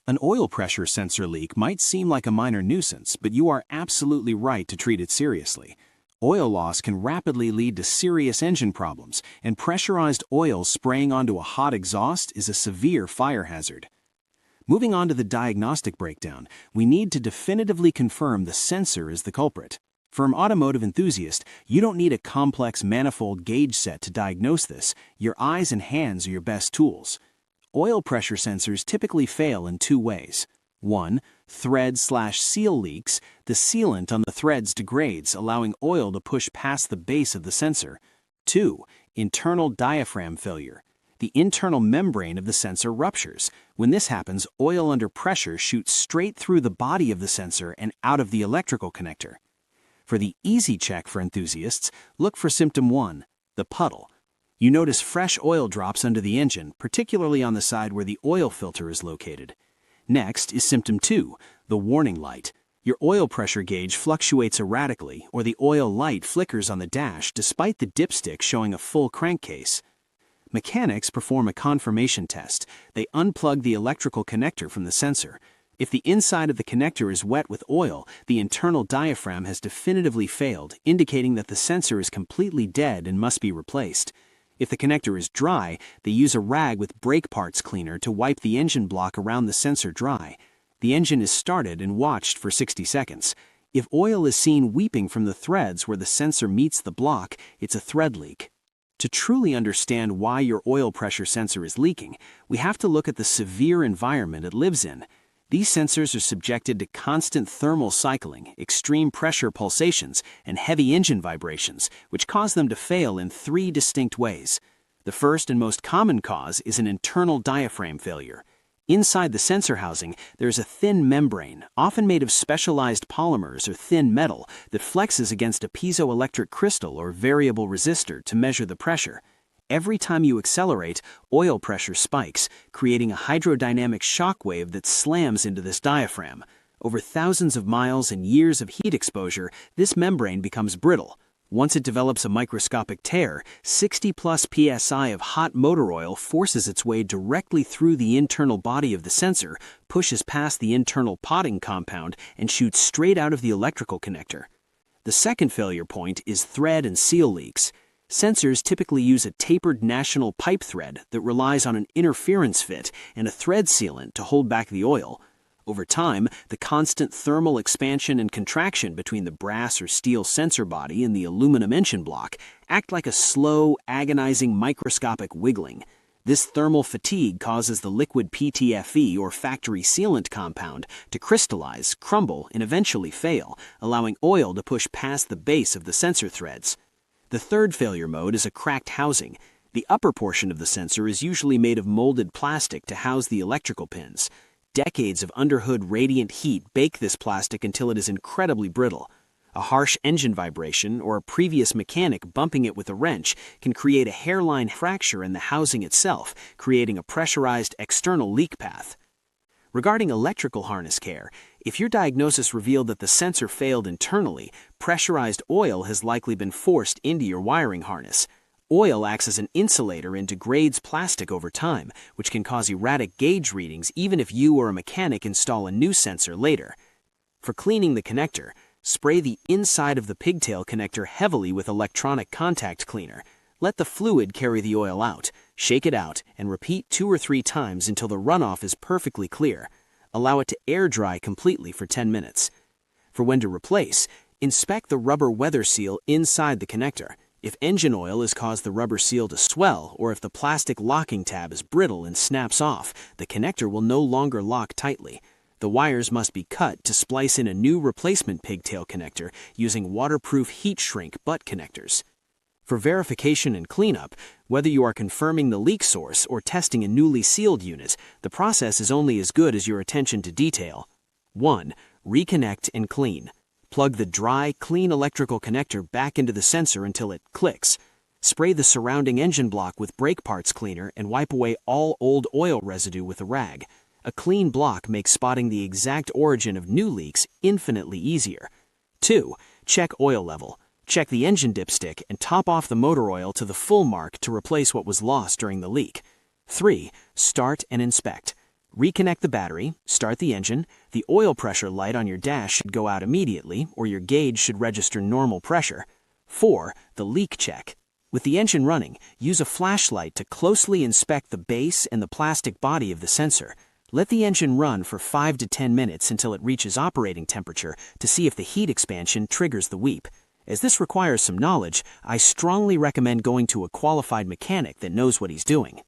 An oil pressure sensor leak might seem like a minor nuisance, but you are absolutely right to treat it seriously. Oil loss can rapidly lead to serious engine problems, and pressurized oil spraying onto a hot exhaust is a severe fire hazard. Moving on to the diagnostic breakdown, we need to definitively confirm the sensor is the culprit. For an automotive enthusiast, you don't need a complex manifold gauge set to diagnose this. Your eyes and hands are your best tools. Oil pressure sensors typically fail in two ways. 1. Thread/seal leaks. The sealant on the threads degrades, allowing oil to push past the base of the sensor. 2. Internal diaphragm failure. The internal membrane of the sensor ruptures. When this happens, oil under pressure shoots straight through the body of the sensor and out of the electrical connector. For the easy check for enthusiasts, look for symptom 1, the puddle. You notice fresh oil drops under the engine, particularly on the side where the oil filter is located. Next is symptom 2, the warning light. Your oil pressure gauge fluctuates erratically, or the oil light flickers on the dash despite the dipstick showing a full crankcase. Mechanics perform a confirmation test. They unplug the electrical connector from the sensor. If the inside of the connector is wet with oil, the internal diaphragm has definitively failed, indicating that the sensor is completely dead and must be replaced. If the connector is dry, they use a rag with brake parts cleaner to wipe the engine block around the sensor dry. The engine is started and watched for 60 seconds. If oil is seen weeping from the threads where the sensor meets the block, it's a thread leak. To truly understand why your oil pressure sensor is leaking, we have to look at the severe environment it lives in. These sensors are subjected to constant thermal cycling, extreme pressure pulsations, and heavy engine vibrations, which cause them to fail in 3 distinct ways. The first and most common cause is an internal diaphragm failure. Inside the sensor housing, there is a thin membrane, often made of specialized polymers or thin metal, that flexes against a piezoelectric crystal or variable resistor to measure the pressure. Every time you accelerate, oil pressure spikes, creating a hydrodynamic shock wave that slams into this diaphragm. Over thousands of miles and years of heat exposure, this membrane becomes brittle. Once it develops a microscopic tear, 60+ psi of hot motor oil forces its way directly through the internal body of the sensor, pushes past the internal potting compound, and shoots straight out of the electrical connector. The second failure point is thread and seal leaks. Sensors typically use a tapered national pipe thread that relies on an interference fit and a thread sealant to hold back the oil. Over time, the constant thermal expansion and contraction between the brass or steel sensor body and the aluminum engine block act like a slow, agonizing microscopic wiggling. This thermal fatigue causes the liquid PTFE or factory sealant compound to crystallize, crumble, and eventually fail, allowing oil to push past the base of the sensor threads. The third failure mode is a cracked housing. The upper portion of the sensor is usually made of molded plastic to house the electrical pins. Decades of underhood radiant heat bake this plastic until it is incredibly brittle. A harsh engine vibration or a previous mechanic bumping it with a wrench can create a hairline fracture in the housing itself, creating a pressurized external leak path. Regarding electrical harness care, if your diagnosis revealed that the sensor failed internally, pressurized oil has likely been forced into your wiring harness. Oil acts as an insulator and degrades plastic over time, which can cause erratic gauge readings even if you or a mechanic install a new sensor later. For cleaning the connector, spray the inside of the pigtail connector heavily with electronic contact cleaner. Let the fluid carry the oil out, shake it out, and repeat 2 or 3 times until the runoff is perfectly clear. Allow it to air dry completely for 10 minutes. For when to replace, inspect the rubber weather seal inside the connector. If engine oil has caused the rubber seal to swell, or if the plastic locking tab is brittle and snaps off, the connector will no longer lock tightly. The wires must be cut to splice in a new replacement pigtail connector using waterproof heat shrink butt connectors. For verification and cleanup, whether you are confirming the leak source or testing a newly sealed unit, the process is only as good as your attention to detail. 1. Reconnect and clean. Plug the dry, clean electrical connector back into the sensor until it clicks. Spray the surrounding engine block with brake parts cleaner and wipe away all old oil residue with a rag. A clean block makes spotting the exact origin of new leaks infinitely easier. 2. Check oil level. Check the engine dipstick and top off the motor oil to the full mark to replace what was lost during the leak. 3. Start and inspect. Reconnect the battery, start the engine, the oil pressure light on your dash should go out immediately, or your gauge should register normal pressure. 4. The leak check. With the engine running, use a flashlight to closely inspect the base and the plastic body of the sensor. Let the engine run for 5 to 10 minutes until it reaches operating temperature to see if the heat expansion triggers the weep. As this requires some knowledge, I strongly recommend going to a qualified mechanic that knows what he's doing.